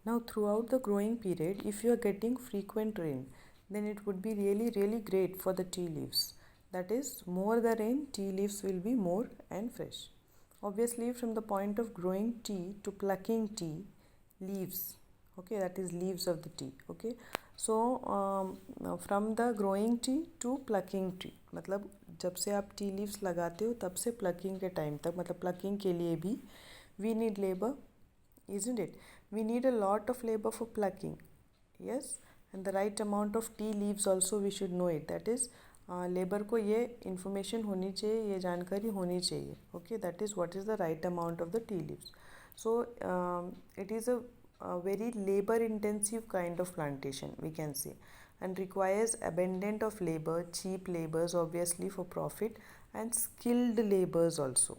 Now throughout the growing period, if you are getting frequent rain, then it would be really great for the tea leaves. That is, more the rain, tea leaves will be more and fresh. Obviously, from the point of growing tea to plucking tea, leaves, okay, that is leaves of the tea, okay. So now from the growing tea to plucking tea, मतलब जब से आप tea leaves लगाते हो तब से plucking के time तक, मतलब प्लकिंग के लिए भी we need labor, isn't it? We need a lot of labor for plucking, yes, and the right amount of tea leaves also we should know it. That is, labour को ये information होनी चाहिए, ये जानकारी होनी चाहिए, okay. That is what is the right amount of the tea leaves. So it is a very labor intensive kind of plantation, we can say, and requires abundant of labor, cheap labors obviously for profit, and skilled labors also,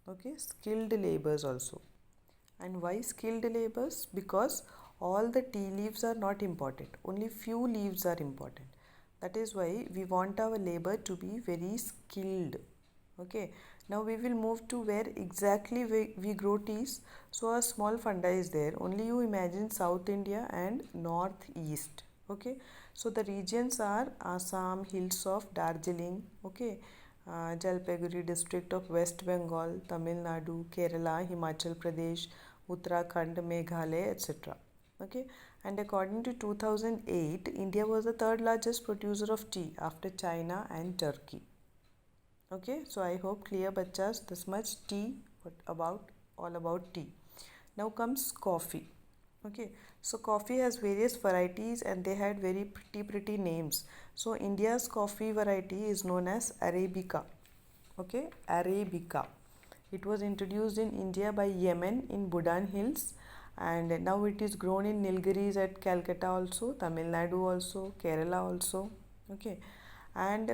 okay, skilled labors also. And why skilled labors? Because all the tea leaves are not important, only few leaves are important. That is why we want our labor to be very skilled, okay. Now we will move to where exactly we grow teas. So a small funda is there, only you imagine South India and Northeast, okay. So the regions are Assam, hills of Darjeeling, okay, Jalpaiguri district of West Bengal, Tamil Nadu, Kerala, Himachal Pradesh, Uttarakhand, Meghalaya, etc. Okay, and according to 2008, India was the third largest producer of tea after China and Turkey. Okay, so I hope clear bachas this much tea, what about all about tea. Now comes coffee. Okay, so coffee has various varieties and they had very pretty names. So India's coffee variety is known as Arabica. Okay, Arabica. It was introduced in India by Yemen in Budan Hills, and now it is grown in Nilgiris at Calcutta also, Tamil Nadu also, Kerala also. Okay, and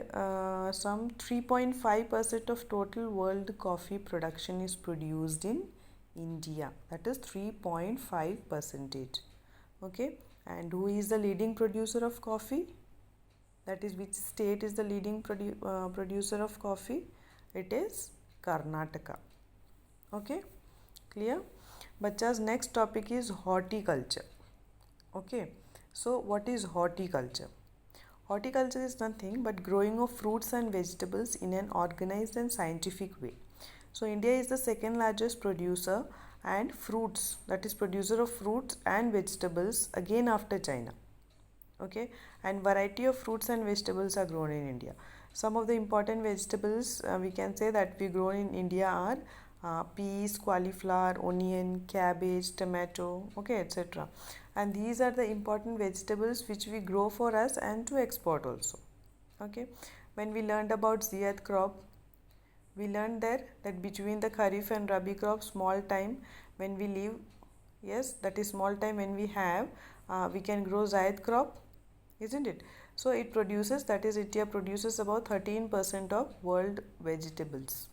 some 3.5% of total world coffee production is produced in India. That is 3.5%. Okay, and who is the leading producer of coffee? That is, which state is the leading producer of coffee? It is Karnataka. Okay, clear? Bachas, next topic is horticulture. Okay, so what is horticulture? Horticulture is nothing but growing of fruits and vegetables in an organized and scientific way. So India is the second largest producer and fruits, that is producer of fruits and vegetables again after China. Okay, and variety of fruits and vegetables are grown in India. Some of the important vegetables we can say that we grow in India are peas, cauliflower, onion, cabbage, tomato, okay, etc. And these are the important vegetables which we grow for us and to export also. Okay, when we learned about Ziyad crop, we learned there that between the Kharif and Rabi crop, small time when we leave, yes, that is small time when we have, we can grow Zayed crop, isn't it? So it produces, that is India produces about 13% of world vegetables.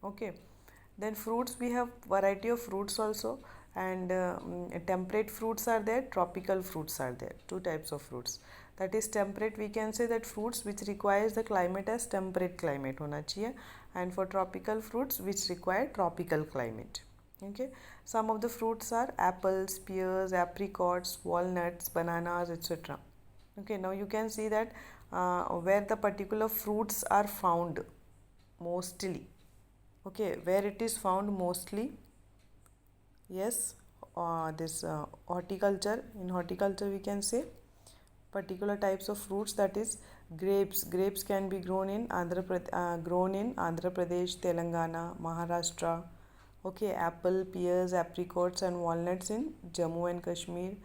Okay, then fruits, we have variety of fruits also, and temperate fruits are there, tropical fruits are there, two types of fruits. That is temperate, we can say that fruits which requires the climate as temperate climate hona chahiye, and for tropical fruits which require tropical climate. Okay, some of the fruits are apples, pears, apricots, walnuts, bananas, etc. Okay, now you can see that where the particular fruits are found mostly. Okay, where it is found mostly, yes, this horticulture. In horticulture we can say particular types of fruits, that is grapes can be grown in Andhra Pradesh, Telangana, Maharashtra. Okay, apple, pears, apricots and walnuts in Jammu and Kashmir,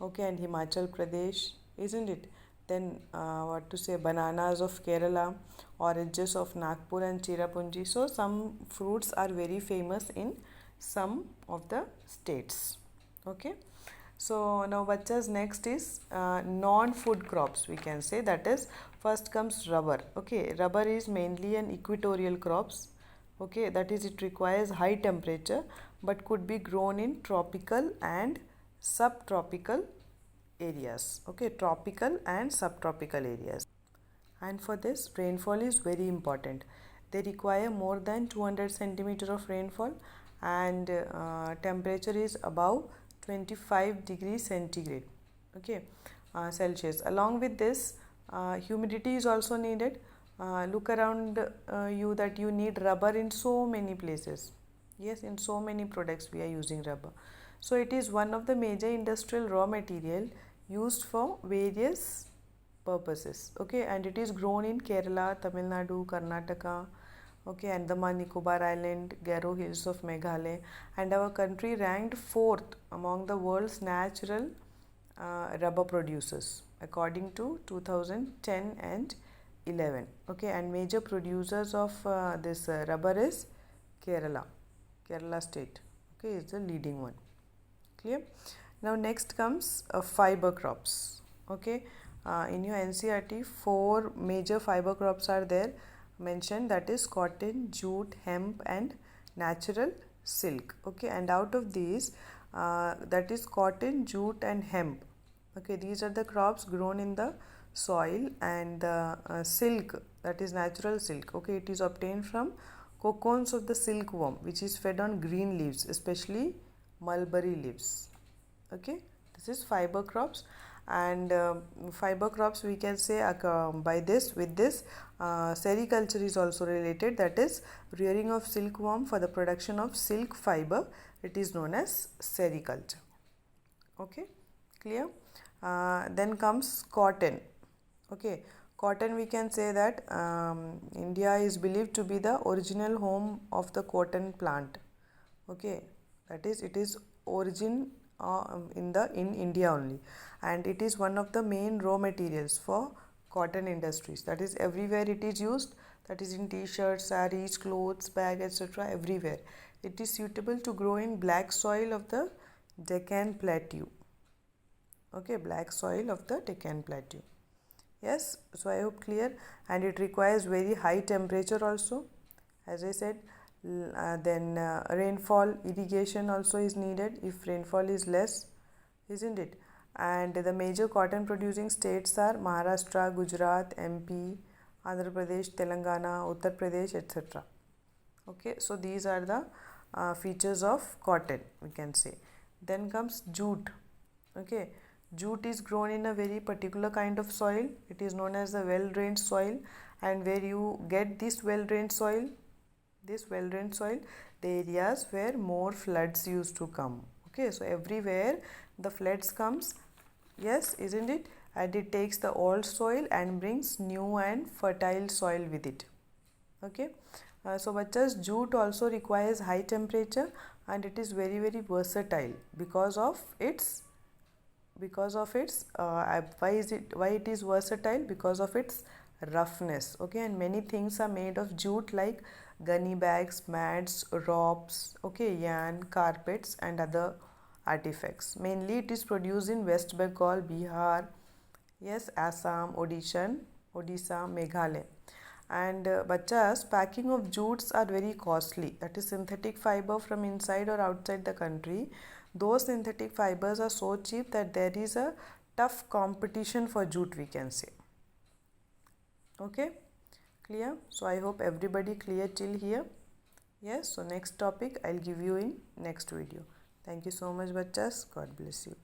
okay, and Himachal Pradesh, isn't it? Then what to say, bananas of Kerala, oranges of Nagpur and Cherrapunji. So some fruits are very famous in some of the states. Okay, so now bachas, next is non-food crops, we can say. That is, first comes rubber. Okay, rubber is mainly an equatorial crops. Okay, that is, it requires high temperature but could be grown in tropical and subtropical areas. Okay, tropical and subtropical areas. And for this, rainfall is very important. They require more than 200 centimeter of rainfall, and temperature is above 25 degrees centigrade, okay, Celsius. Along with this, humidity is also needed. Look around you that you need rubber in so many places. Yes, in so many products we are using rubber. So it is one of the major industrial raw material used for various purposes, okay, and it is grown in Kerala, Tamil Nadu, Karnataka, okay, Andaman Nicobar Island, Garo Hills of Meghalaya, and our country ranked fourth among the world's natural rubber producers according to 2010 and 11, okay, and major producers of this rubber is Kerala state, okay, is the leading one. Clear? Now next comes fiber crops, okay. In your NCERT, 4 major fiber crops are there mentioned, that is cotton, jute, hemp and natural silk, okay, and out of these that is cotton, jute and hemp, okay, these are the crops grown in the soil, and the silk, that is natural silk, okay, it is obtained from cocoons of the silkworm, which is fed on green leaves, especially mulberry leaves, okay. This is fiber crops, and fiber crops we can say with this sericulture is also related, that is rearing of silkworm for the production of silk fiber, it is known as sericulture, okay, clear. Then comes cotton, okay. Cotton, we can say that India is believed to be the original home of the cotton plant, okay, that is it is origin in India only, and it is one of the main raw materials for cotton industries, that is everywhere it is used, that is in t-shirts, sarees, clothes, bag, etc. everywhere. It is suitable to grow in black soil of the Deccan Plateau, okay, black soil of the Deccan Plateau. Yes, so I hope clear, and it requires very high temperature also, as I said. Then rainfall, irrigation also is needed if rainfall is less, isn't it? And the major cotton producing states are Maharashtra, Gujarat, MP, Andhra Pradesh, Telangana, Uttar Pradesh, etc. Okay, so these are the features of cotton, we can say. Then comes jute, okay. Jute is grown in a very particular kind of soil, it is known as the well drained soil, and where you get this well drained soil, the areas where more floods used to come, okay, so everywhere the floods comes, yes, isn't it, and it takes the old soil and brings new and fertile soil with it, okay. So bachas, jute also requires high temperature, and it is very versatile because of its why it is versatile, because of its roughness, okay, and many things are made of jute like gunny bags, mats, ropes, okay, yarn, carpets and other artifacts. Mainly it is produced in West Bengal, Bihar, yes, Assam, Odisha, Meghalaya. And bachas, packing of jutes are very costly, that is synthetic fiber from inside or outside the country. Those synthetic fibers are so cheap that there is a tough competition for jute, we can say, okay, clear. So I hope everybody clear till here. Yes, so next topic I'll give you in next video. Thank you so much bachas, God bless you.